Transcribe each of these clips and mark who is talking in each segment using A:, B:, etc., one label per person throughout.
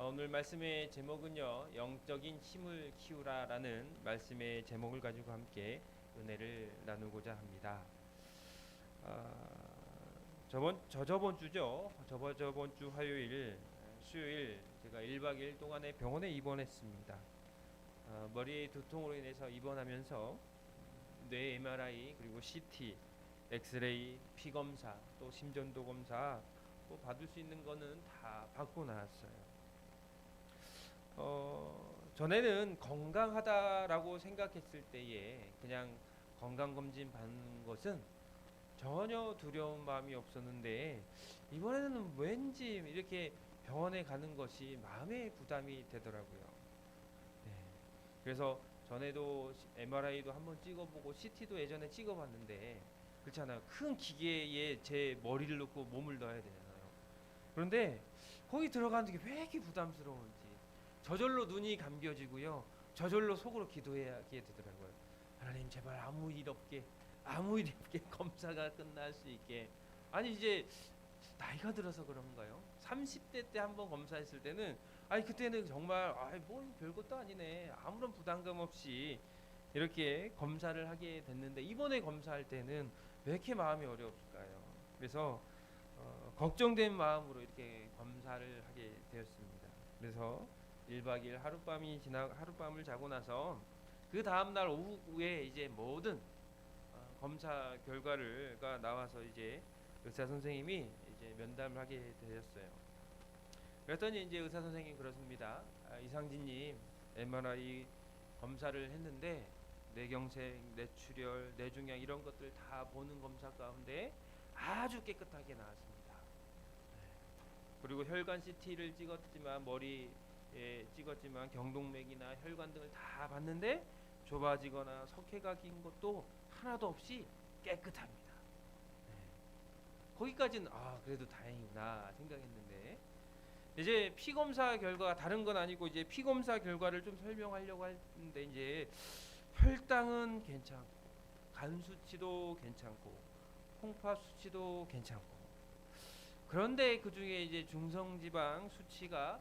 A: 오늘 말씀의 제목은요, 영적인 힘을 키우라라는 말씀의 제목을 가지고 함께 은혜를 나누고자 합니다. 저저번 주죠. 저번 주 화요일, 수요일 제가 1박 2일 동안에 병원에 입원했습니다. 머리의 두통으로 인해서 입원하면서 뇌 MRI 그리고 CT, 엑스레이, 피 검사, 또 심전도 검사 뭐 받을 수 있는 거는 다 받고 나왔어요. 전에는 건강하다라고 생각했을 때에 그냥 건강검진 받는 것은 전혀 두려운 마음이 없었는데 이번에는 왠지 이렇게 병원에 가는 것이 마음의 부담이 되더라고요. 네. 그래서 전에도 MRI도 한번 찍어보고 CT도 예전에 찍어봤는데 그렇잖아요. 큰 기계에 제 머리를 넣고 몸을 넣어야 되잖아요. 그런데 거기 들어가는 게 왜 이렇게 부담스러운지 저절로 눈이 감겨지고요. 저절로 속으로 기도하게 되더라고요. 하나님 제발 아무 일 없게 검사가 끝날 수 있게. 아니 이제 나이가 들어서 그런가요? 30대 때 한번 검사했을 때는 아니 그때는 정말 뭐 별것도 아니네. 아무런 부담감 없이 이렇게 검사를 하게 됐는데 이번에 검사할 때는 왜 이렇게 마음이 어려울까요? 그래서 걱정된 마음으로 이렇게 검사를 하게 되었습니다. 그래서 1박 2일 하룻밤을 자고 나서 그 다음 날 오후에 이제 모든 검사 결과가 나와서 이제 의사 선생님이 이제 면담을 하게 되었어요. 그랬더니 이제 의사 선생님이 그렇습니다. 이상진님 MRI 검사를 했는데 뇌경색, 뇌출혈, 뇌종양 이런 것들 다 보는 검사 가운데 아주 깨끗하게 나왔습니다. 그리고 혈관 CT를 찍었지만 머리에 찍었지만 경동맥이나 혈관 등을 다 봤는데 좁아지거나 석회가 긴 것도 하나도 없이 깨끗합니다. 네. 거기까지는 그래도 다행이구나 생각했는데 이제 피 검사 결과 다른 건 아니고 이제 피 검사 결과를 좀 설명하려고 하는데 이제 혈당은 괜찮고 간 수치도 괜찮고 홍파 수치도 괜찮고 그런데 그 중에 이제 중성지방 수치가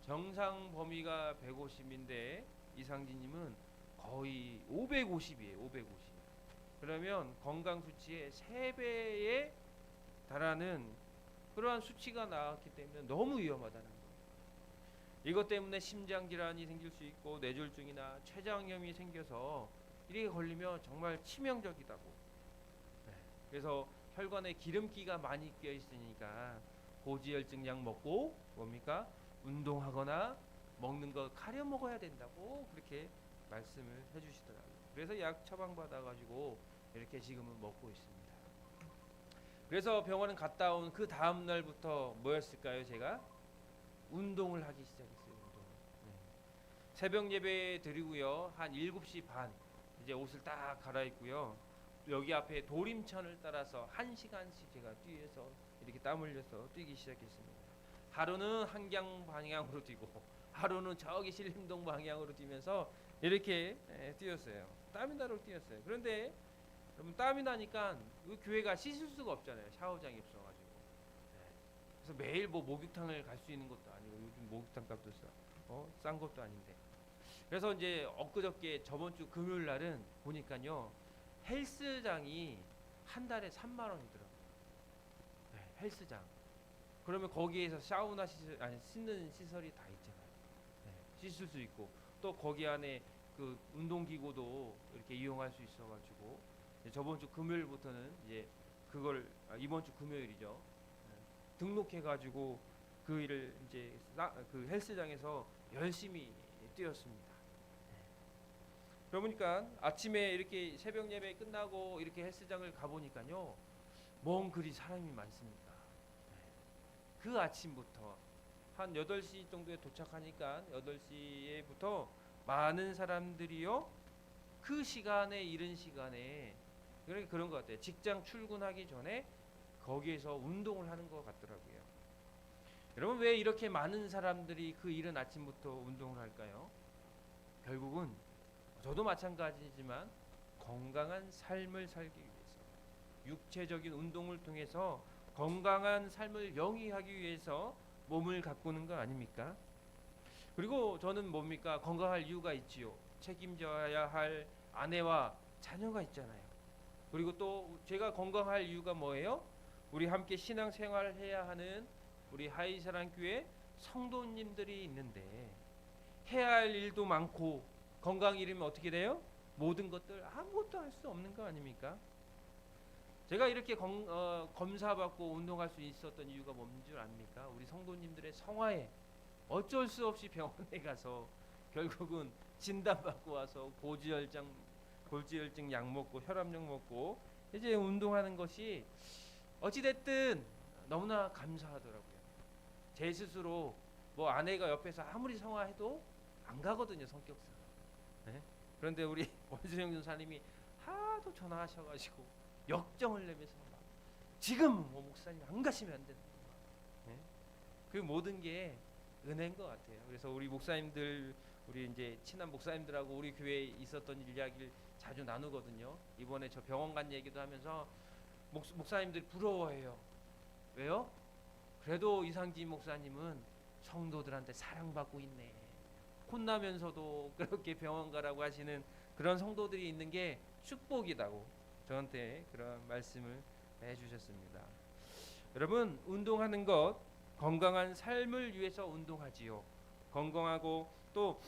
A: 정상 범위가 150인데 이상진님은 거의 550이에요. 550. 그러면 건강 수치의 3배에 달하는 그러한 수치가 나왔기 때문에 너무 위험하다는 거예요. 이것 때문에 심장 질환이 생길 수 있고 뇌졸중이나 췌장염이 생겨서 이렇게 걸리면 정말 치명적이다고. 네. 그래서 혈관에 기름기가 많이 껴 있으니까 고지혈증 약 먹고 뭡니까? 운동하거나 먹는 거 가려 먹어야 된다고 그렇게 말씀을 해주시더라고요. 그래서 약 처방 받아가지고 이렇게 지금은 먹고 있습니다. 그래서 병원은 갔다 온 그 다음 날부터 뭐였을까요? 제가 운동을 하기 시작했어요. 운동. 네. 새벽 예배 드리고요. 한 7시 반 이제 옷을 딱 갈아입고요. 여기 앞에 도림천을 따라서 1시간씩 제가 뛰어서 이렇게 땀 흘려서 뛰기 시작했습니다. 하루는 한강 방향으로 뛰고 하루는 저기 신림동 방향으로 뛰면서 이렇게 뛰었어요. 땀이 나도록 뛰었어요. 그런데 여러분 땀이 나니까 그 교회가 씻을 수가 없잖아요. 샤워장이 없어가지고. 그래서 매일 뭐 목욕탕을 갈 수 있는 것도 아니고 요즘 목욕탕 값도 싼 것도 아닌데. 그래서 이제 엊그저께 저번 주 금요일 날은 보니까요. 헬스장이 한 달에 3만 원이더라고요. 네, 헬스장. 그러면 거기에서 샤워나 시설 아니 씻는 시설이 다 있잖아요. 네, 씻을 수 있고 또 거기 안에 그 운동기구도 이렇게 이용할 수 있어가지고 저번 주 금요일부터는 이제 그걸 이번 주 금요일이죠. 네, 등록해가지고 그 일을 이제 그 헬스장에서 열심히 뛰었습니다. 그러니까 아침에 이렇게 새벽 예배 끝나고 이렇게 헬스장을 가보니까요. 뭔 그리 사람이 많습니까? 그 아침부터 한 8시 정도에 도착하니까 8시에부터 많은 사람들이요. 그 시간에 이른 시간에 그러니까 그런 것 같아요. 직장 출근하기 전에 거기에서 운동을 하는 것 같더라고요. 여러분 왜 이렇게 많은 사람들이 그 이른 아침부터 운동을 할까요? 결국은 저도 마찬가지지만 건강한 삶을 살기 위해서 육체적인 운동을 통해서 건강한 삶을 영위하기 위해서 몸을 가꾸는 거 아닙니까? 그리고 저는 뭡니까? 건강할 이유가 있지요. 책임져야 할 아내와 자녀가 있잖아요. 그리고 또 제가 건강할 이유가 뭐예요? 우리 함께 신앙생활을 해야 하는 우리 하이사랑교회 성도님들이 있는데 해야 할 일도 많고 건강 잃으면 어떻게 돼요? 모든 것들 아무것도 할 수 없는 거 아닙니까? 제가 이렇게 검사받고 운동할 수 있었던 이유가 뭔 줄 압니까? 우리 성도님들의 성화에 어쩔 수 없이 병원에 가서 결국은 진단받고 와서 골지혈증 약 먹고 혈압약 먹고 이제 운동하는 것이 어찌됐든 너무나 감사하더라고요. 제 스스로 뭐 아내가 옆에서 아무리 성화해도 안 가거든요, 성격상. 네? 그런데 우리 원수영 전사님이 하도 전화하셔가지고 역정을 내면서 막 지금 뭐 목사님 안 가시면 안 된다. 네? 그 모든 게 은혜인 것 같아요. 그래서 우리 목사님들, 우리 이제 친한 목사님들하고 우리 교회에 있었던 이야기를 자주 나누거든요. 이번에 저 병원 간 얘기도 하면서 목사님들이 부러워해요. 왜요? 그래도 이상진 목사님은 성도들한테 사랑받고 있네. 혼나면서도 그렇게 병원 가라고 하시는 그런 성도들이 있는 게 축복이다고 저한테 그런 말씀을 해주셨습니다. 여러분, 운동하는 것 건강한 삶을 위해서 운동하지요. 건강하고 또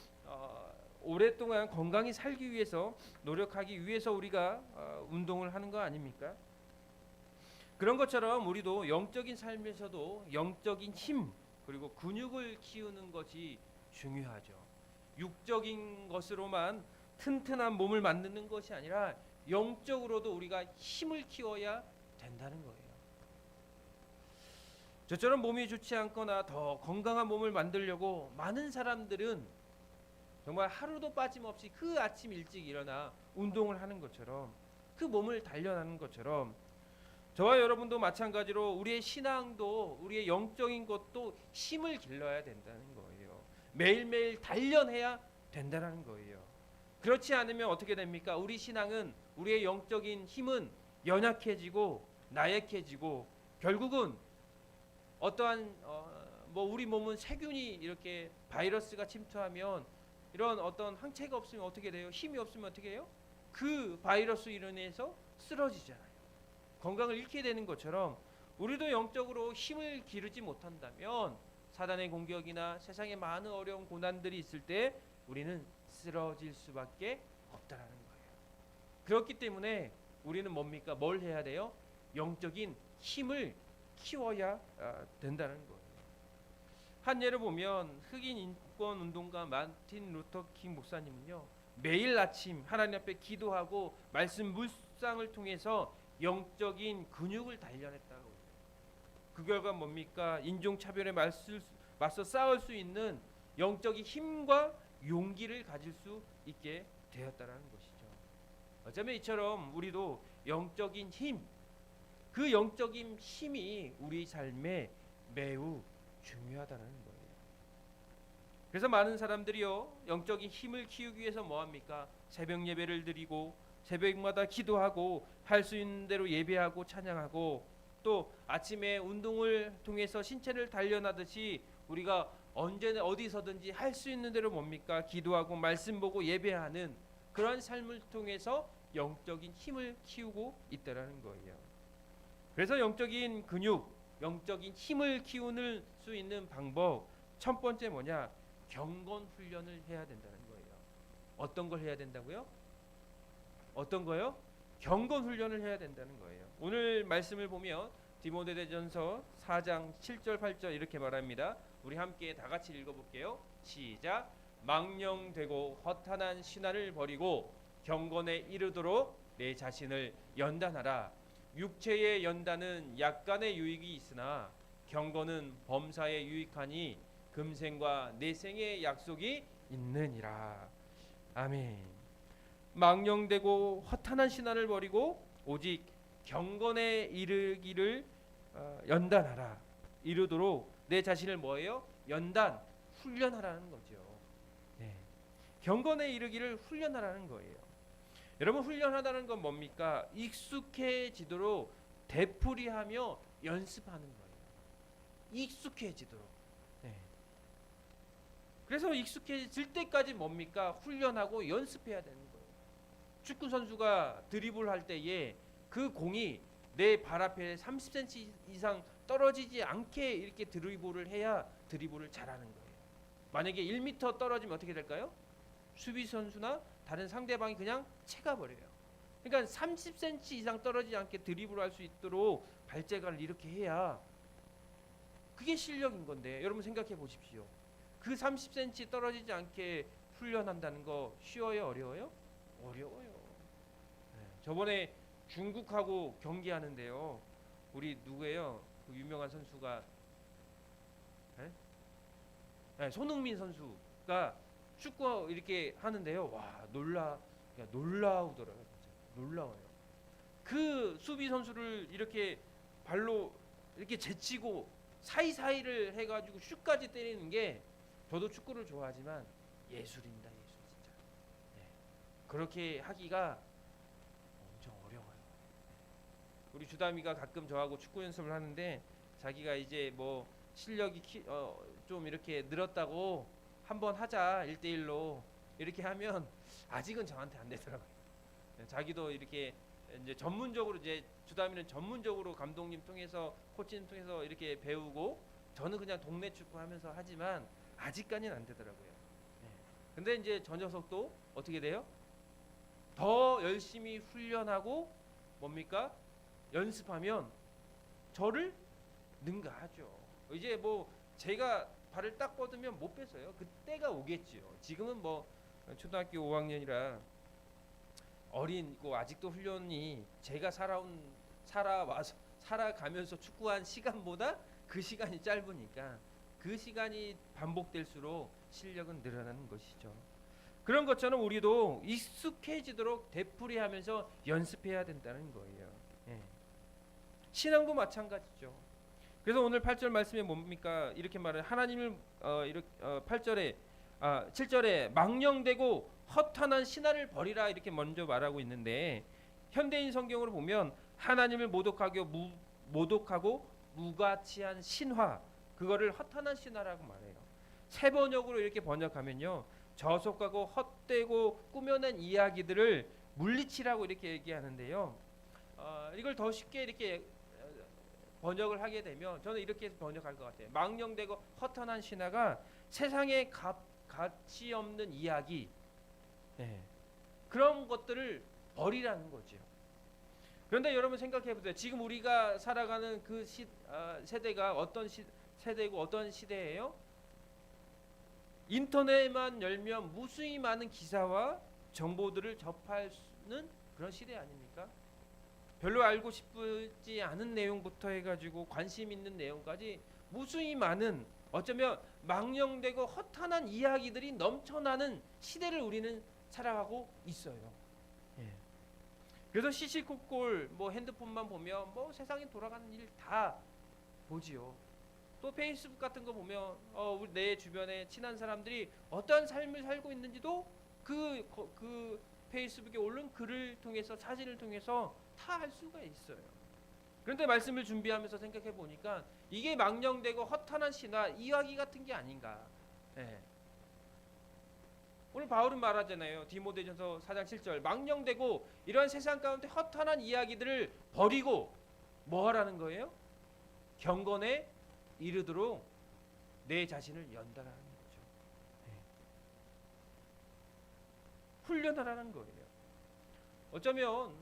A: 오랫동안 건강히 살기 위해서 노력하기 위해서 우리가 운동을 하는 거 아닙니까? 그런 것처럼 우리도 영적인 삶에서도 영적인 힘 그리고 근육을 키우는 것이 중요하죠. 육적인 것으로만 튼튼한 몸을 만드는 것이 아니라 영적으로도 우리가 힘을 키워야 된다는 거예요. 저처럼 몸이 좋지 않거나 더 건강한 몸을 만들려고 많은 사람들은 정말 하루도 빠짐없이 그 아침 일찍 일어나 운동을 하는 것처럼 그 몸을 단련하는 것처럼 저와 여러분도 마찬가지로 우리의 신앙도 우리의 영적인 것도 힘을 길러야 된다는 거예요. 매일매일 단련해야 된다는 거예요. 그렇지 않으면 어떻게 됩니까? 우리 신앙은 우리의 영적인 힘은 연약해지고 나약해지고 결국은 어떠한 뭐 우리 몸은 세균이 이렇게 바이러스가 침투하면 이런 어떤 항체가 없으면 어떻게 돼요? 힘이 없으면 어떻게 해요? 그 바이러스 인해서 쓰러지잖아요. 건강을 잃게 되는 것처럼 우리도 영적으로 힘을 기르지 못한다면 사단의 공격이나 세상에 많은 어려운 고난들이 있을 때 우리는 쓰러질 수밖에 없다라는 거예요. 그렇기 때문에 우리는 뭡니까? 뭘 해야 돼요? 영적인 힘을 키워야 된다는 거예요. 한 예를 보면 흑인 인권 운동가 마틴 루터 킹 목사님은요, 매일 아침 하나님 앞에 기도하고 말씀 묵상을 통해서 영적인 근육을 단련했다고. 그 결과 뭡니까? 인종차별에 맞서 싸울 수 있는 영적인 힘과 용기를 가질 수 있게 되었다라는 것이죠. 어쩌면 이처럼 우리도 영적인 힘, 그 영적인 힘이 우리 삶에 매우 중요하다는 거예요. 그래서 많은 사람들이요, 영적인 힘을 키우기 위해서 뭐 합니까? 새벽 예배를 드리고 새벽마다 기도하고 할 수 있는 대로 예배하고 찬양하고 또 아침에 운동을 통해서 신체를 단련하듯이 우리가 언제나 어디서든지 할 수 있는 대로 뭡니까? 기도하고 말씀 보고 예배하는 그런 삶을 통해서 영적인 힘을 키우고 있다라는 거예요. 그래서 영적인 근육, 영적인 힘을 키우는 수 있는 방법 첫 번째 뭐냐? 경건 훈련을 해야 된다는 거예요. 어떤 걸 해야 된다고요? 어떤 거요? 경건 훈련을 해야 된다는 거예요. 오늘 말씀을 보면 디모데전서 4장 7절 8절 이렇게 말합니다. 우리 함께 다 같이 읽어볼게요. 시작. 망령되고 허탄한 신화를 버리고 경건에 이르도록 내 자신을 연단하라. 육체의 연단은 약간의 유익이 있으나 경건은 범사에 유익하니 금생과 내생의 약속이 있느니라. 아멘. 망령되고 허탄한 신화를 버리고 오직 경건에 이르기를 연단하라. 이르도록 내 자신을 뭐예요? 연단, 훈련하라는 거죠. 네. 경건에 이르기를 훈련하라는 거예요. 여러분, 훈련하다는 건 뭡니까? 익숙해지도록 되풀이하며 연습하는 거예요. 익숙해지도록. 네. 그래서 익숙해질 때까지 뭡니까? 훈련하고 연습해야 되는 거예요. 축구 선수가 드리블 할 때에 그 공이 내 발 앞에 30cm 이상 떨어지지 않게 이렇게 드리블을 해야 드리블을 잘하는 거예요. 만약에 1m 떨어지면 어떻게 될까요? 수비 선수나 다른 상대방이 그냥 채가 버려요. 그러니까 30cm 이상 떨어지지 않게 드리블을 할 수 있도록 발재간을 이렇게 해야 그게 실력인 건데, 여러분 생각해 보십시오. 그 30cm 떨어지지 않게 훈련한다는 거 쉬워요, 어려워요? 어려워요. 저번에 중국하고 경기하는데요. 우리 누구예요? 그 유명한 선수가 손흥민 선수가 축구 이렇게 하는데요. 와, 놀라우더라고요. 진짜. 놀라워요. 그 수비 선수를 이렇게 발로 이렇게 제치고 사이사이를 해가지고 슛까지 때리는 게, 저도 축구를 좋아하지만 예술입니다, 예술 진짜. 네. 그렇게 하기가 엄청 어려워요. 우리 주담이가 가끔 저하고 축구 연습을 하는데, 자기가 이제 뭐 실력이 좀 이렇게 늘었다고 한번 하자 1대1로 이렇게 하면 아직은 저한테 안 되더라고요. 네, 자기도 이렇게 이제 전문적으로, 이제 주담이는 전문적으로 감독님 통해서 코치님 통해서 이렇게 배우고, 저는 그냥 동네 축구 하면서 하지만 아직까지는 안 되더라고요. 네. 근데 이제 저 녀석도 어떻게 돼요? 더 열심히 훈련하고 뭡니까? 연습하면 저를 능가하죠. 이제 뭐 제가 발을 딱 뻗으면 못 뺏어요. 그때가 오겠지요. 지금은 뭐 초등학교 5학년이라 어린고 아직도 훈련이 제가 살아가면서 축구한 시간보다 그 시간이 짧으니까 그 시간이 반복될수록 실력은 늘어나는 것이죠. 그런 것처럼 우리도 익숙해지도록 되풀이하면서 연습해야 된다는 거예요. 예. 신앙도 마찬가지죠. 그래서 오늘 8절 말씀에 뭡니까? 이렇게 말을 하나님을 7절에 망령되고 허탄한 신화를 버리라 이렇게 먼저 말하고 있는데, 현대인 성경으로 보면 하나님을 모독하고 무가치한 신화, 그거를 허탄한 신화라고 말해요. 세 번역으로 이렇게 번역하면요, 저속하고 헛되고 꾸며낸 이야기들을 물리치라고 이렇게 얘기하는데요. 이걸 더 쉽게 이렇게 번역을 하게 되면 저는 이렇게 번역할 것 같아요. 망령되고 허탄한 신화가 세상에 가치 없는 이야기, 그런 것들을 버리라는 거죠. 그런데 여러분 생각해 보세요. 지금 우리가 살아가는 그 세대가 어떤 세대고 어떤 시대예요? 인터넷만 열면 무수히 많은 기사와 정보들을 접하는 그런 시대 아닙니까? 별로 알고 싶지 않은 내용부터 해가지고 관심 있는 내용까지 무수히 많은, 어쩌면 망령되고 허탄한 이야기들이 넘쳐나는 시대를 우리는 살아가고 있어요. 예. 그래서 시시콜콜 뭐 핸드폰만 보면 뭐 세상에 돌아가는 일 다 보지요. 또 페이스북 같은 거 보면 내 주변에 친한 사람들이 어떠한 삶을 살고 있는지도 그 페이스북에 올린 글을 통해서, 사진을 통해서 다 알 수가 있어요. 그런데 말씀을 준비하면서 생각해 보니까 이게 망령되고 허탄한 신화 이야기 같은 게 아닌가. 예. 오늘 바울은 말하잖아요. 디모데전서 4장 7절, 망령되고 이러한 세상 가운데 허탄한 이야기들을 버리고 뭐 하라는 거예요? 경건에 이르도록 내 자신을 연단하는 거죠. 훈련하라는 거예요. 어쩌면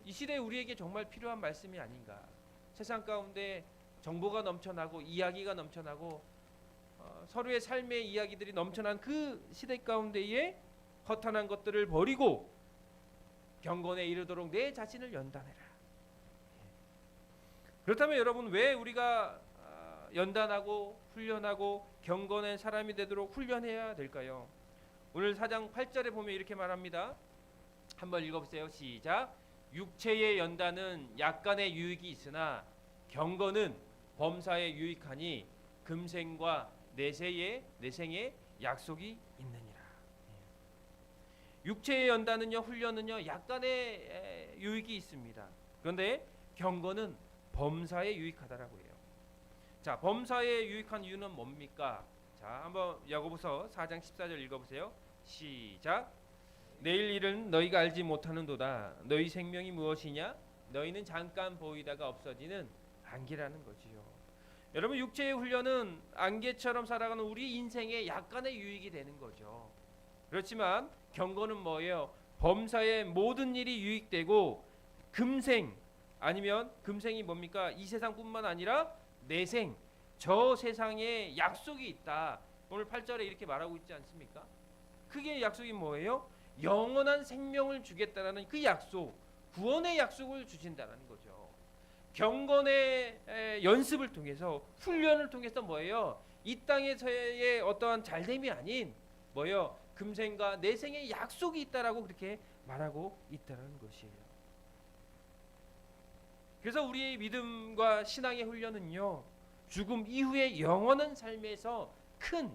A: 이 시대에 우리에게 정말 필요한 말씀이 아닌가. 세상 가운데 정보가 넘쳐나고 이야기가 넘쳐나고 서로의 삶의 이야기들이 넘쳐난 그 시대 가운데에 허탄한 것들을 버리고 경건에 이르도록 내 자신을 연단해라. 그렇다면 여러분, 왜 우리가 연단하고 훈련하고 경건한 사람이 되도록 훈련해야 될까요? 오늘 4장 8절에 보면 이렇게 말합니다. 한번 읽어보세요. 시작. 육체의 연단은 약간의 유익이 있으나 경건은 범사에 유익하니 금생과 내생에 약속이 있느니라. 육체의 연단은요, 훈련은요, 약간의 유익이 있습니다. 그런데 경건은 범사에 유익하다라고 해요. 자, 범사에 유익한 이유는 뭡니까? 자, 한번 야고보서 4장 14절 읽어보세요. 시작. 내일 일은 너희가 알지 못하는도다. 너희 생명이 무엇이냐? 너희는 잠깐 보이다가 없어지는 안개라는 거지요. 여러분, 육체의 훈련은 안개처럼 살아가는 우리 인생의 약간의 유익이 되는 거죠. 그렇지만 경건은 뭐예요? 범사의 모든 일이 유익되고 금생, 아니면 금생이 뭡니까? 이 세상뿐만 아니라 내생, 저 세상에 약속이 있다. 오늘 8절에 이렇게 말하고 있지 않습니까? 그게 약속이 뭐예요? 영원한 생명을 주겠다라는 그 약속, 구원의 약속을 주신다는 거죠. 경건의 연습을 통해서, 훈련을 통해서 뭐예요? 이 땅에서의 어떠한 잘됨이 아닌 뭐예요? 금생과 내생의 약속이 있다라고 그렇게 말하고 있다는 것이에요. 그래서 우리의 믿음과 신앙의 훈련은요, 죽음 이후의 영원한 삶에서 큰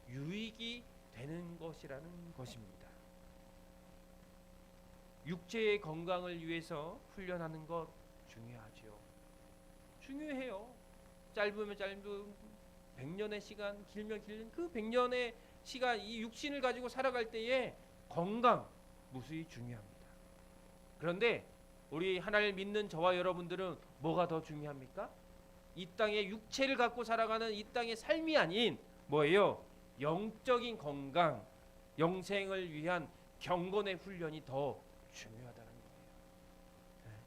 A: 유익이 되는 것이라는 것입니다. 육체의 건강을 위해서 훈련하는 것 중요하죠. 중요해요. 짧으면 짧은 100년의 시간, 길면 길면 그 100년의 시간, 이 육신을 가지고 살아갈 때에 건강 무수히 중요합니다. 그런데 우리 하나님을 믿는 저와 여러분들은 뭐가 더 중요합니까? 이 땅의 육체를 갖고 살아가는 이 땅의 삶이 아닌 뭐예요? 영적인 건강, 영생을 위한 경건의 훈련이 더 중요하다는 거예요.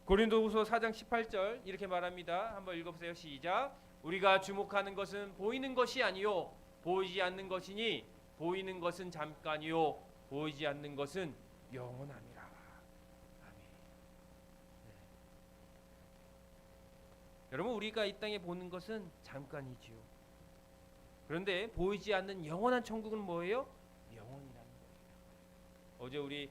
A: 고린도후서 4장 18절 이렇게 말합니다. 한번 읽어보세요. 시작. 우리가 주목하는 것은 보이는 것이 아니요 보이지 않는 것이니 보이는 것은 잠깐이요 보이지 않는 것은 영원함이라. 아멘. 네. 여러분, 우리가 이 땅에 보는 것은 잠깐이지요. 그런데 보이지 않는 영원한 천국은 뭐예요? 영원이라는 거예요. 어제 우리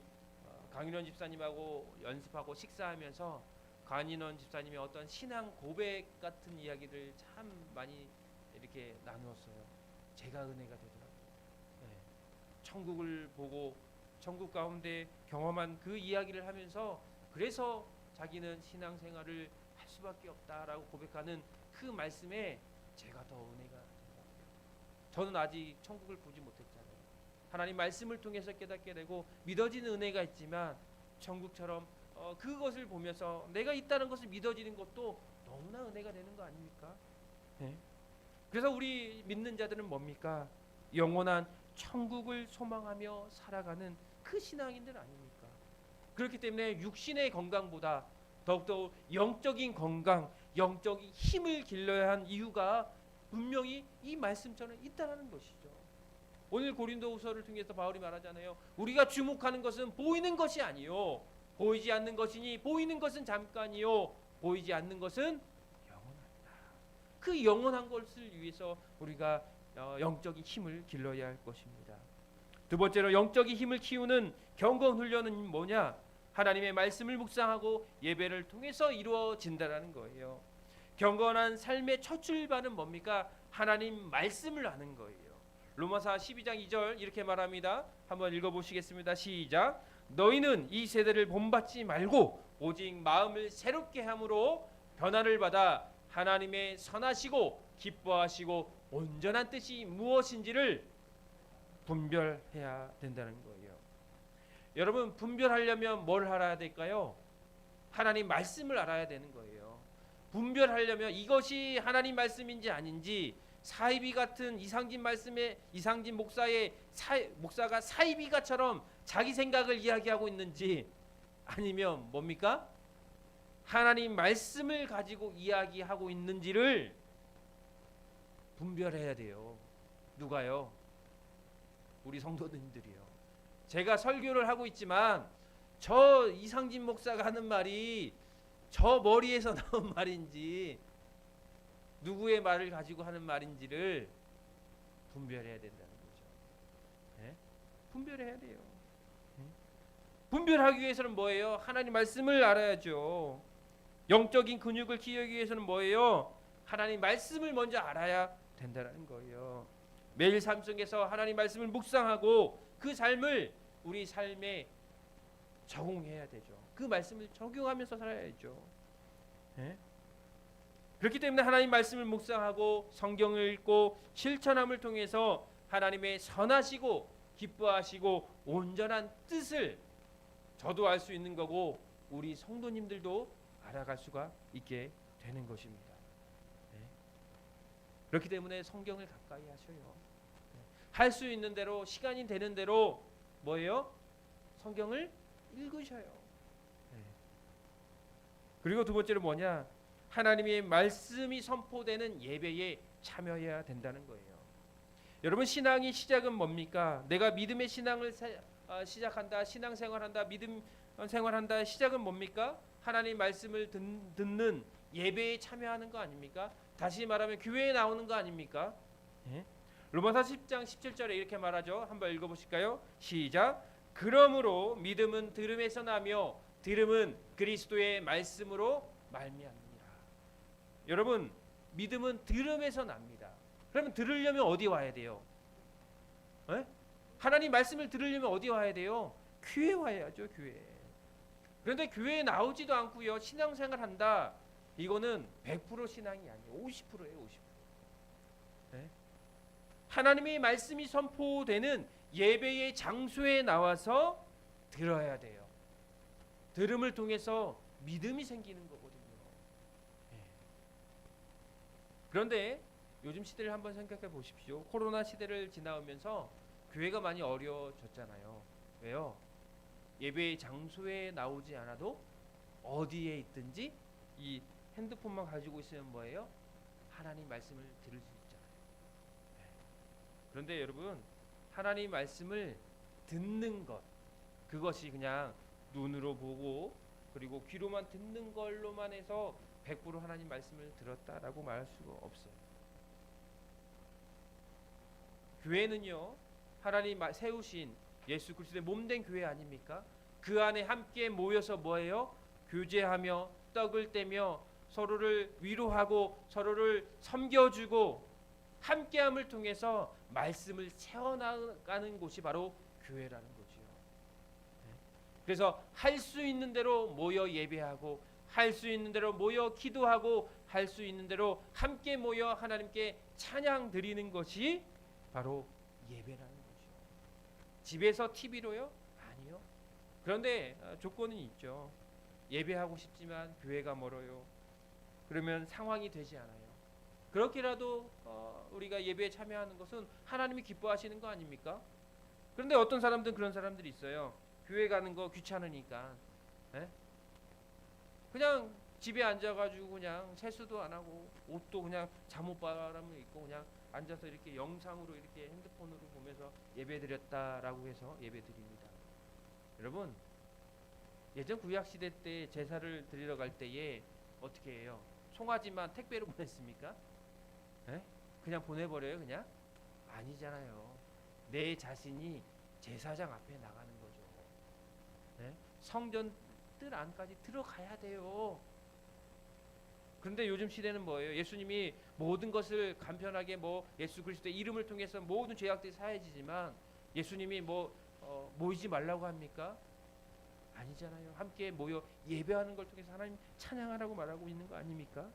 A: 강인원 집사님하고 연습하고 식사하면서 강인원 집사님이 어떤 신앙 고백 같은 이야기를 참 많이 이렇게 나누었어요. 제가 은혜가 되더라고요. 네. 천국을 보고 천국 가운데 경험한 그 이야기를 하면서 그래서 자기는 신앙생활을 할 수밖에 없다라고 고백하는 그 말씀에 제가 더 은혜가 되더라고요. 저는 아직 천국을 보지 못했잖아요. 하나님 말씀을 통해서 깨닫게 되고 믿어지는 은혜가 있지만 천국처럼 그것을 보면서 내가 있다는 것을 믿어지는 것도 너무나 은혜가 되는 거 아닙니까? 네. 그래서 우리 믿는 자들은 뭡니까? 영원한 천국을 소망하며 살아가는 그 신앙인들 아닙니까? 그렇기 때문에 육신의 건강보다 더욱더 영적인 건강, 영적인 힘을 길러야 한 이유가 분명히 이 말씀처럼 있다는 것이죠. 오늘 고린도후서를 통해서 바울이 말하잖아요. 우리가 주목하는 것은 보이는 것이 아니요 보이지 않는 것이니 보이는 것은 잠깐이요 보이지 않는 것은 영원하다. 그 영원한 것을 위해서 우리가 영적인 힘을 길러야 할 것입니다. 두 번째로 영적인 힘을 키우는 경건 훈련은 뭐냐? 하나님의 말씀을 묵상하고 예배를 통해서 이루어진다라는 거예요. 경건한 삶의 첫 출발은 뭡니까? 하나님 말씀을 아는 거예요. 로마서 12장 2절 이렇게 말합니다. 한번 읽어보시겠습니다. 시작. 너희는 이 세대를 본받지 말고 오직 마음을 새롭게 함으로 변화를 받아 하나님의 선하시고 기뻐하시고 온전한 뜻이 무엇인지를 분별해야 된다는 거예요. 여러분, 분별하려면 뭘 알아야 될까요? 하나님 말씀을 알아야 되는 거예요. 분별하려면 이것이 하나님 말씀인지 아닌지, 사이비 같은 이상진 목사의 목사가 사이비가처럼 자기 생각을 이야기하고 있는지, 아니면 뭡니까? 하나님 말씀을 가지고 이야기하고 있는지를 분별해야 돼요. 누가요? 우리 성도님들이요. 제가 설교를 하고 있지만 저 이상진 목사가 하는 말이 저 머리에서 나온 말인지 누구의 말을 가지고 하는 말인지를 분별해야 된다는 거죠. 네? 분별해야 돼요. 분별하기 위해서는 뭐예요? 하나님 말씀을 알아야죠. 영적인 근육을 키우기 위해서는 뭐예요? 하나님 말씀을 먼저 알아야 된다는 거예요. 매일 삶 속에서 하나님 말씀을 묵상하고 그 삶을 우리 삶에 적용해야 되죠. 그 말씀을 적용하면서 살아야죠. 네? 그렇기 때문에 하나님 말씀을 묵상하고 성경을 읽고 실천함을 통해서 하나님의 선하시고 기뻐하시고 온전한 뜻을 저도 알 수 있는 거고 우리 성도님들도 알아갈 수가 있게 되는 것입니다. 네. 그렇기 때문에 성경을 가까이 하셔요. 할 수 있는 대로 시간이 되는 대로 뭐예요? 성경을 읽으셔요. 네. 그리고 두 번째로 뭐냐? 하나님의 말씀이 선포되는 예배에 참여해야 된다는 거예요. 여러분 신앙의 시작은 뭡니까? 내가 믿음의 신앙을 시작한다, 신앙생활한다, 믿음 생활한다. 시작은 뭡니까? 하나님 말씀을 듣는 예배에 참여하는 거 아닙니까? 다시 말하면 교회에 나오는 거 아닙니까? 예? 로마서 10장 17절에 이렇게 말하죠. 한번 읽어보실까요? 시작. 그러므로 믿음은 들음에서 나며 들음은 그리스도의 말씀으로 말미암느니라. 여러분 믿음은 들음에서 납니다. 그러면 들으려면 어디 와야 돼요? 에? 하나님 말씀을 들으려면 어디 와야 돼요? 교회 와야죠. 교회. 그런데 교회에 나오지도 않고요. 신앙생활 한다. 이거는 100% 신앙이 아니에요. 50%예요. 50%. 네? 하나님의 말씀이 선포되는 예배의 장소에 나와서 들어야 돼요. 들음을 통해서 믿음이 생기는 거거든요. 네. 그런데 요즘 시대를 한번 생각해 보십시오. 코로나 시대를 지나오면서 교회가 많이 어려워졌잖아요. 왜요? 예배의 장소에 나오지 않아도 어디에 있든지 이 핸드폰만 가지고 있으면 뭐예요? 하나님 말씀을 들을 수 있잖아요. 네. 그런데 여러분 하나님 말씀을 듣는 것 그것이 그냥 눈으로 보고 그리고 귀로만 듣는 걸로만 해서 100% 하나님 말씀을 들었다라고 말할 수가 없어요. 교회는요 하나님 세우신 예수 그리스도의 몸된 교회 아닙니까? 그 안에 함께 모여서 뭐예요? 교제하며 떡을 떼며 서로를 위로하고 서로를 섬겨주고 함께함을 통해서 말씀을 채워나가는 곳이 바로 교회라는 거지요. 그래서 할 수 있는 대로 모여 예배하고 할 수 있는 대로 모여 기도하고 할 수 있는 대로 함께 모여 하나님께 찬양 드리는 것이 바로 예배라는 거죠. 집에서 TV로요? 아니요. 그런데 조건은 있죠. 예배하고 싶지만 교회가 멀어요. 그러면 상황이 되지 않아요. 그렇게라도 우리가 예배에 참여하는 것은 하나님이 기뻐하시는 거 아닙니까? 그런데 어떤 사람들은 그런 사람들이 있어요. 교회 가는 거 귀찮으니까 그냥 집에 앉아가지고 그냥 세수도 안 하고 옷도 그냥 잠옷바람을 입고 그냥 앉아서 이렇게 영상으로 이렇게 핸드폰으로 보면서 예배드렸다라고 해서 예배드립니다. 여러분 예전 구약시대 때 제사를 드리러 갈 때에 어떻게 해요? 송아지만 택배로 보냈습니까? 그냥 보내버려요 그냥? 아니잖아요. 내 자신이 제사장 앞에 나가는 거죠. 성전 뜰 안까지 들어가야 돼요. 그런데 요즘 시대는 뭐예요? 예수님이 모든 것을 간편하게 예수 그리스도의 이름을 통해서 모든 죄악들이 사해지지만 예수님이 모이지 말라고 합니까? 아니잖아요. 함께 모여 예배하는 걸 통해서 하나님 찬양하라고 말하고 있는 거 아닙니까?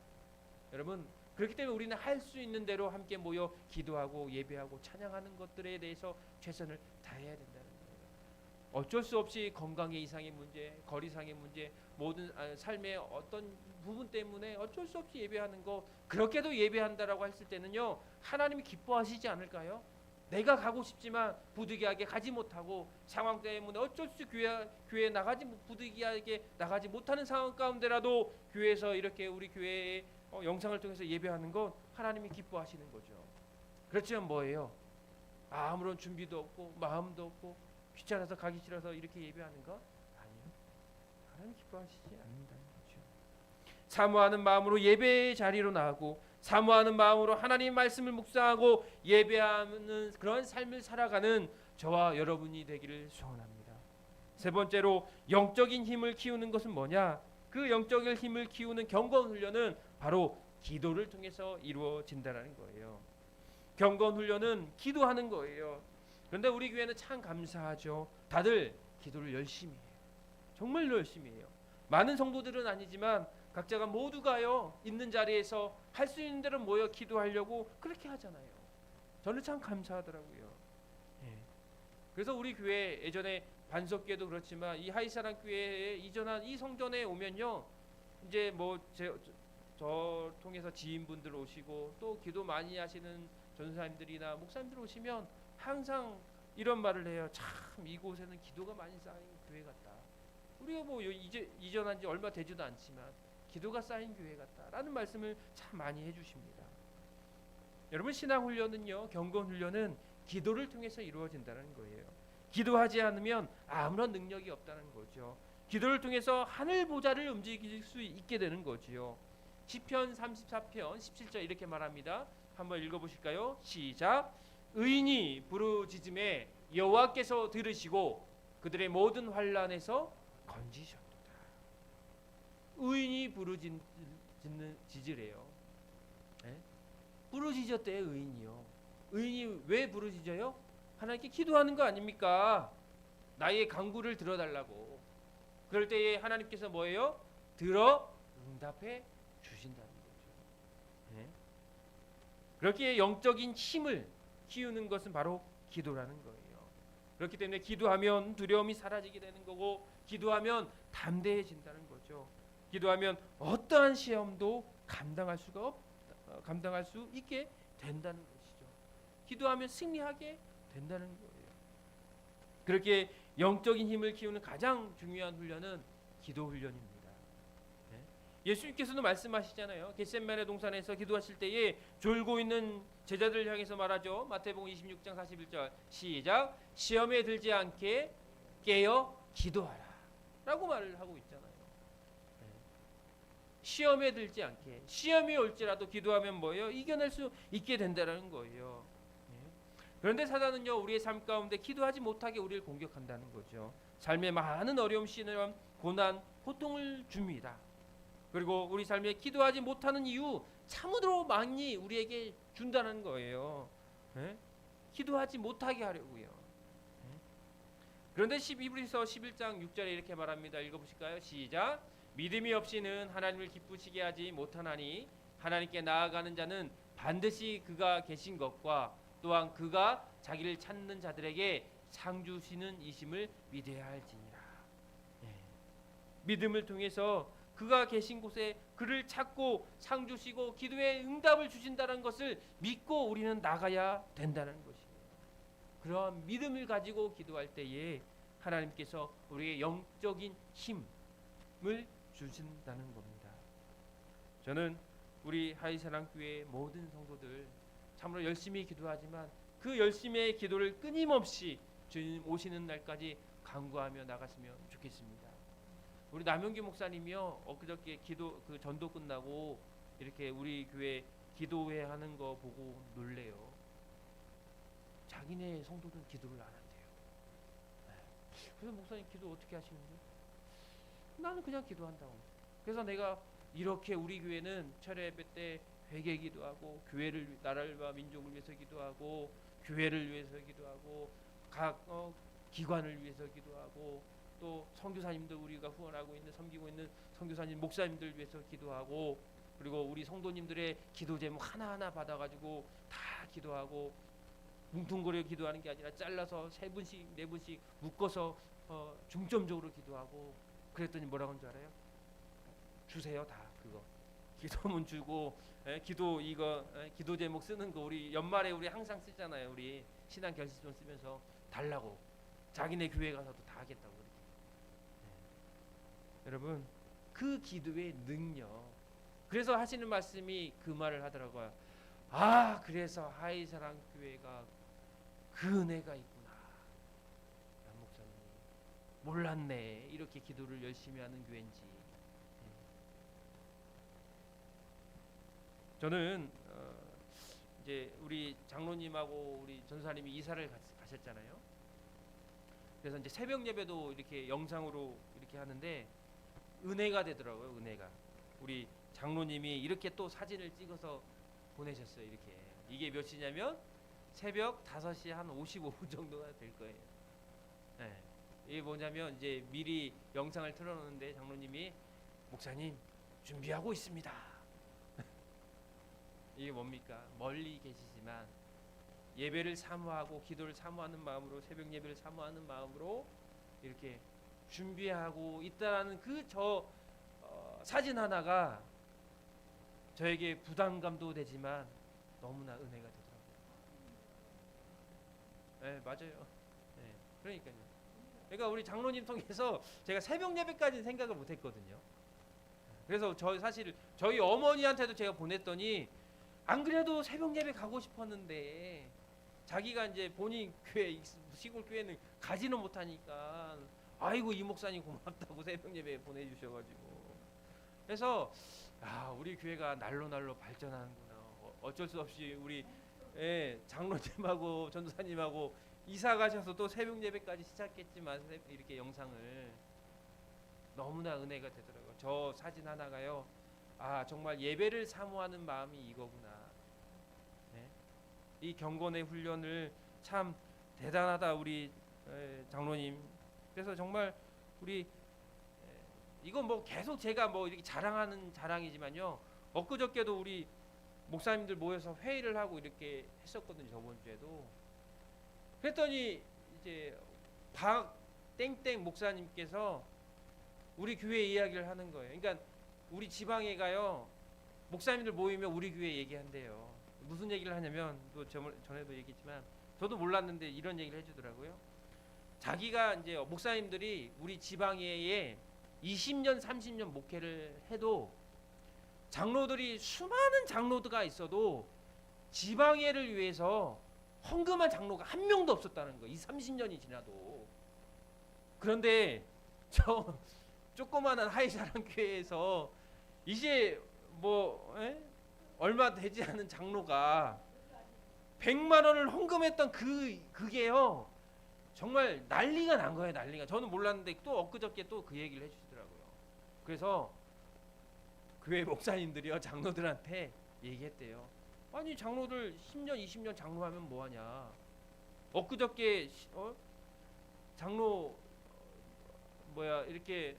A: 여러분 그렇기 때문에 우리는 할 수 있는 대로 함께 모여 기도하고 예배하고 찬양하는 것들에 대해서 최선을 다해야 된다는 거예요. 어쩔 수 없이 건강의 이상의 문제, 거리상의 문제, 모든 삶의 어떤 부분 때문에 어쩔 수 없이 예배하는 거 그렇게도 예배한다라고 했을 때는요 하나님이 기뻐하시지 않을까요? 내가 가고 싶지만 부득이하게 가지 못하고 상황 때문에 어쩔 수 없이 교회에 부득이하게 나가지 못하는 상황 가운데라도 교회에서 이렇게 우리 교회의 영상을 통해서 예배하는 건 하나님이 기뻐하시는 거죠. 그렇지만 뭐예요? 아무런 준비도 없고 마음도 없고 귀찮아서 가기 싫어서 이렇게 예배하는 거? 아니요. 하나님 기뻐하시지 않는다는 거죠. 사모하는 마음으로 예배의 자리로 나가고 사모하는 마음으로 하나님 말씀을 묵상하고 예배하는 그런 삶을 살아가는 저와 여러분이 되기를 소원합니다. 세 번째로 영적인 힘을 키우는 것은 뭐냐? 그 영적인 힘을 키우는 경건 훈련은 바로 기도를 통해서 이루어진다는 거예요. 경건 훈련은 기도하는 거예요. 그런데 우리 교회는 참 감사하죠. 다들 기도를 열심히 해요. 정말 열심히 해요. 많은 성도들은 아니지만 각자가 모두가요 있는 자리에서 할 수 있는 대로 모여 기도하려고 그렇게 하잖아요. 저는 참 감사하더라고요. 예. 그래서 우리 교회 예전에 반석교회도 그렇지만 이 하이사랑 교회에 이전한 이 성전에 오면요 이제 뭐 저 통해서 지인분들 오시고 또 기도 많이 하시는 전사님들이나 목사님들 오시면 항상 이런 말을 해요. 참 이곳에는 기도가 많이 쌓인 교회 같다. 우리가 뭐 이제 이전한 지 얼마 되지도 않지만 기도가 쌓인 교회 같다라는 말씀을 참 많이 해주십니다. 여러분 신앙 훈련은요 경건 훈련은 기도를 통해서 이루어진다는 거예요. 기도하지 않으면 아무런 능력이 없다는 거죠. 기도를 통해서 하늘 보좌를 움직일 수 있게 되는 거지요. 시편 34편 17절 이렇게 말합니다. 한번 읽어보실까요? 시작. 의인이 부르짖음에 여호와께서 들으시고 그들의 모든 환난에서 건지셨도다. 의인이 부르짖으래요. 네? 부르짖었대요. 의인이요. 의인이 왜 부르짖어요? 하나님께 기도하는 거 아닙니까? 나의 간구를 들어달라고. 그럴 때에 하나님께서 뭐예요? 들어 응답해 주신다는 거죠. 네? 그렇게 영적인 힘을 키우는 것은 바로 기도라는 거예요. 그렇기 때문에 기도하면 두려움이 사라지게 되는 거고 기도하면 담대해진다는 거죠. 기도하면 어떠한 시험도 감당할 수 있게 된다는 것이죠. 기도하면 승리하게 된다는 거예요. 그렇게 영적인 힘을 키우는 가장 중요한 훈련은 기도 훈련입니다. 네? 예수님께서도 말씀하시잖아요. 겟세마네 동산에서 기도하실 때에 졸고 있는 제자들을 향해서 말하죠. 마태복음 26장 41절 시작. 시험에 들지 않게 깨어 기도하라 라고 말을 하고 있잖아요. 네. 시험에 들지 않게 시험이 올지라도 기도하면 뭐예요? 이겨낼 수 있게 된다는 거예요. 그런데 사단은요 우리의 삶 가운데 기도하지 못하게 우리를 공격한다는 거죠. 삶에 많은 어려움, 시련, 고난, 고통을 줍니다. 그리고 우리 삶에 기도하지 못하는 이유 참으로 많이 우리에게 준다는 거예요. 네? 기도하지 못하게 하려고요. 네? 그런데 히브리서 11장 6절에 이렇게 말합니다. 읽어보실까요? 시작. 믿음이 없이는 하나님을 기쁘시게 하지 못하나니 하나님께 나아가는 자는 반드시 그가 계신 것과 또한 그가 자기를 찾는 자들에게 상 주시는 이심을 믿어야 할지니라. 네. 믿음을 통해서 그가 계신 곳에 그를 찾고 상 주시고 기도에 응답을 주신다는 것을 믿고 우리는 나가야 된다는 것이에요. 그러한 믿음을 가지고 기도할 때에 하나님께서 우리의 영적인 힘을 주신다는 겁니다. 저는 우리 하이사랑교회 모든 성도들 참으로 열심히 기도하지만 그 열심의 기도를 끊임없이 주님 오시는 날까지 간구하며 나갔으면 좋겠습니다. 우리 남영기 목사님이요 엊그저께 기도 그 전도 끝나고 이렇게 우리 교회 기도회 하는 거 보고 놀래요. 자기네 성도들 기도를 안 한대요. 그래서 목사님 기도 어떻게 하시는데? 나는 그냥 기도한다고. 그래서 내가 이렇게 우리 교회는 철회 예배 때 회개 기도하고 교회를 나라와 민족을 위해서 기도하고 교회를 위해서 기도하고 각 기관을 위해서 기도하고 또 선교사님들 우리가 후원하고 있는 섬기고 있는 선교사님 목사님들 위해서 기도하고 그리고 우리 성도님들의 기도 제목 하나하나 받아가지고 다 기도하고 뭉뚱그려 기도하는 게 아니라 잘라서 3분씩 4분씩 묶어서 중점적으로 기도하고 그랬더니 뭐라고 하는 줄 알아요? 주세요 다 그거 기도문 주고 기도 이거 기도 제목 쓰는 거 우리 연말에 우리 항상 쓰잖아요. 우리 신앙 결실문 쓰면서 달라고 자기네 교회 가서도 다 하겠다고 그렇게. 여러분 그 기도의 능력 그래서 하시는 말씀이 그 말을 하더라고요. 아 그래서 하이사랑 교회가 그 은혜가 있구나. 남 목사님 몰랐네 이렇게 기도를 열심히 하는 교회인지. 저는 이제 우리 장로님하고 우리 전사님이 이사를 가셨잖아요. 그래서 이제 새벽 예배도 이렇게 영상으로 이렇게 하는데 은혜가 되더라고요. 은혜가 우리 장로님이 이렇게 또 사진을 찍어서 보내셨어요. 이렇게 이게 몇 시냐면 새벽 5시 한 55분 정도가 될 거예요. 네. 이게 뭐냐면 이제 미리 영상을 틀어놓는데 장로님이 목사님 준비하고 있습니다. 이게 뭡니까? 멀리 계시지만 예배를 사모하고 기도를 사모하는 마음으로, 새벽 예배를 사모하는 마음으로 이렇게 준비하고 있다라는 그 사진 하나가 저에게 부담감도 되지만 너무나 은혜가 되더라고요. 네, 맞아요. 네, 그러니까요. 그러니까 우리 장로님 통해서 제가 새벽 예배까지는 생각을 못했거든요. 그래서 사실 저희 어머니한테도 제가 보냈더니 안 그래도 새벽 예배 가고 싶었는데 자기가 이제 본인 교회, 시골 교회는 가지는 못하니까 아이고 이 목사님 고맙다고 새벽 예배 보내주셔가지고, 그래서 우리 교회가 날로 발전하는구나. 어쩔 수 없이 우리 장로님하고 전도사님하고 이사 가셔서 또 새벽 예배까지 시작했지만 이렇게 영상을 너무나 은혜가 되더라고요. 저 사진 하나가요. 정말 예배를 사모하는 마음이 이거구나. 네? 이 경건의 훈련을 참 대단하다 우리 장로님. 그래서 정말 우리 이건 뭐 계속 제가 뭐 이렇게 자랑하는 자랑이지만요. 엊그저께도 우리 목사님들 모여서 회의를 하고 이렇게 했었거든요. 저번 주에도. 그랬더니 이제 박 땡땡 목사님께서 우리 교회 이야기를 하는 거예요. 그러니까 우리 지방에 가요. 목사님들 모이면 우리 교회 얘기한대요. 무슨 얘기를 하냐면 또 전에도 얘기했지만 저도 몰랐는데 이런 얘기를 해주더라고요. 자기가 이제 목사님들이 우리 지방에 20년 30년 목회를 해도 장로들이 수많은 장로들가 있어도 지방회를 위해서 헌금한 장로가 한 명도 없었다는 거예요. 30년이 지나도. 그런데 저 조그마한 하이사랑 교회에서 이제 뭐 얼마 되지 않은 장로가 100만 원을 헌금했던 그게요. 정말 난리가 난 거예요. 난리가. 저는 몰랐는데 또 엊그저께 또 그 얘기를 해주시더라고요. 그래서 교회 목사님들이요 장로들한테 얘기했대요. 아니 장로들 10년 20년 장로하면 뭐하냐. 엊그저께 장로 이렇게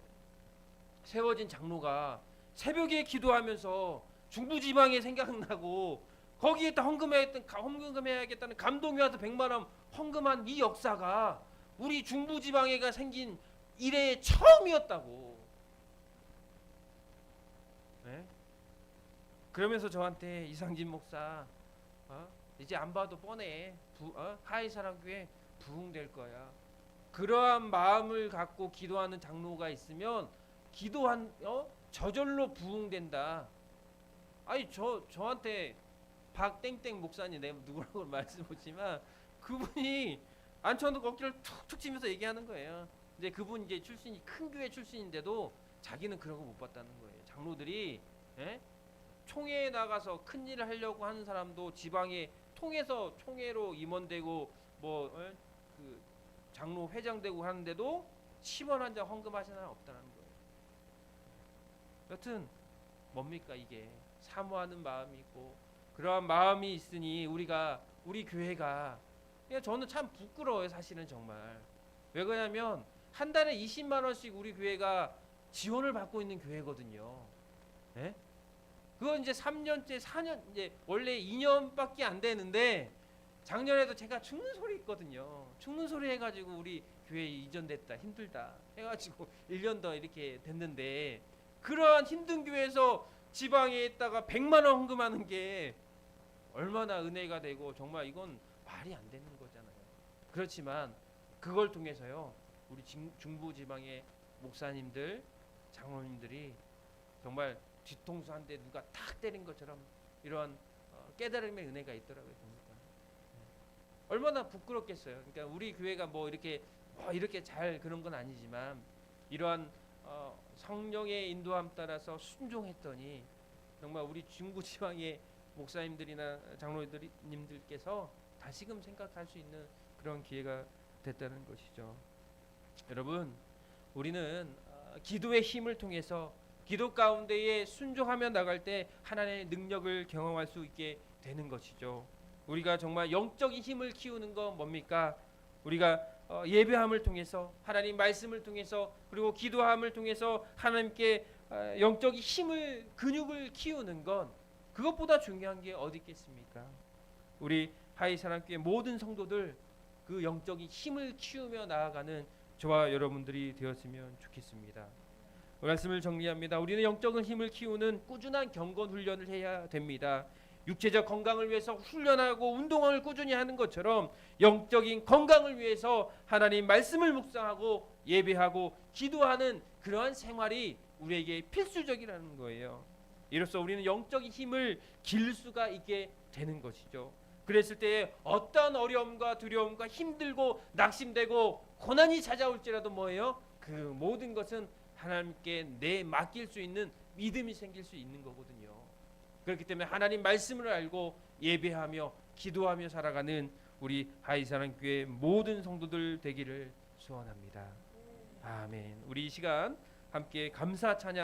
A: 세워진 장로가 새벽에 기도하면서 중부지방에 생각나고 거기에다 헌금해야겠다는 감동이 와서 100만 원 헌금한 이 역사가 우리 중부지방회가 생긴 이래의 처음이었다고. 네? 그러면서 저한테 이상진 목사 이제 안 봐도 뻔해. 하이사랑교회 부흥될 거야. 그러한 마음을 갖고 기도하는 장로가 있으면 저절로 부흥된다. 아니 저한테 박땡땡 목사님, 내가 누구라고 말씀하지만 그분이 안천도 어깨를 툭툭 치면서 얘기하는 거예요. 이제 그분 이제 출신이 큰 교회 출신인데도 자기는 그런 거 못 봤다는 거예요. 장로들이 총회에 나가서 큰 일을 하려고 하는 사람도 지방에 통해서 총회로 임원되고 그 장로 회장 되고 하는데도 10원 한 장 헌금하시는 사람 없다는 거예요. 여튼 뭡니까 이게 사모하는 마음이 있고 그러한 마음이 있으니 우리 교회가 그냥 저는 참 부끄러워요. 사실은 정말. 왜 그러냐면 한 달에 20만 원씩 우리 교회가 지원을 받고 있는 교회거든요. 예? 그건 이제 3년째 4년 이제 원래 2년밖에 안 되는데 작년에도 제가 죽는 소리 있거든요. 죽는 소리 해가지고 우리 교회 이전됐다 힘들다 해가지고 1년 더 이렇게 됐는데 그러한 힘든 교회에서 지방에 있다가 100만 원 헌금하는 게 얼마나 은혜가 되고 정말 이건 말이 안 되는 거잖아요. 그렇지만 그걸 통해서요 우리 중부지방의 목사님들 장로님들이 정말 뒤통수 한 대 누가 탁 때린 것처럼 이러한 깨달음의 은혜가 있더라고요. 보니까 얼마나 부끄럽겠어요. 그러니까 우리 교회가 이렇게 잘 그런 건 아니지만 이러한 성령의 인도함 따라서 순종했더니 정말 우리 중부지방의 목사님들이나 장로님들께서 다시금 생각할 수 있는 그런 기회가 됐다는 것이죠. 여러분, 우리는 기도의 힘을 통해서 기도 가운데에 순종하며 나갈 때 하나님의 능력을 경험할 수 있게 되는 것이죠. 우리가 정말 영적인 힘을 키우는 건 뭡니까? 우리가 예배함을 통해서 하나님 말씀을 통해서 그리고 기도함을 통해서 하나님께 영적인 힘을 근육을 키우는 건 그것보다 중요한 게 어디 있겠습니까? 우리 하이사랑교회 모든 성도들 그 영적인 힘을 키우며 나아가는 저와 여러분들이 되었으면 좋겠습니다. 말씀을 정리합니다. 우리는 영적인 힘을 키우는 꾸준한 경건 훈련을 해야 됩니다. 육체적 건강을 위해서 훈련하고 운동을 꾸준히 하는 것처럼 영적인 건강을 위해서 하나님 말씀을 묵상하고 예배하고 기도하는 그러한 생활이 우리에게 필수적이라는 거예요. 이로써 우리는 영적인 힘을 기를 수가 있게 되는 것이죠. 그랬을 때 어떤 어려움과 두려움과 힘들고 낙심되고 고난이 찾아올지라도 뭐예요? 그 모든 것은 하나님께 맡길 수 있는 믿음이 생길 수 있는 거거든요. 그렇기 때문에 하나님 말씀을 알고 예배하며 기도하며 살아가는 우리 하이사랑교회 모든 성도들 되기를 소원합니다. 아멘. 우리 이 시간 함께 감사 찬양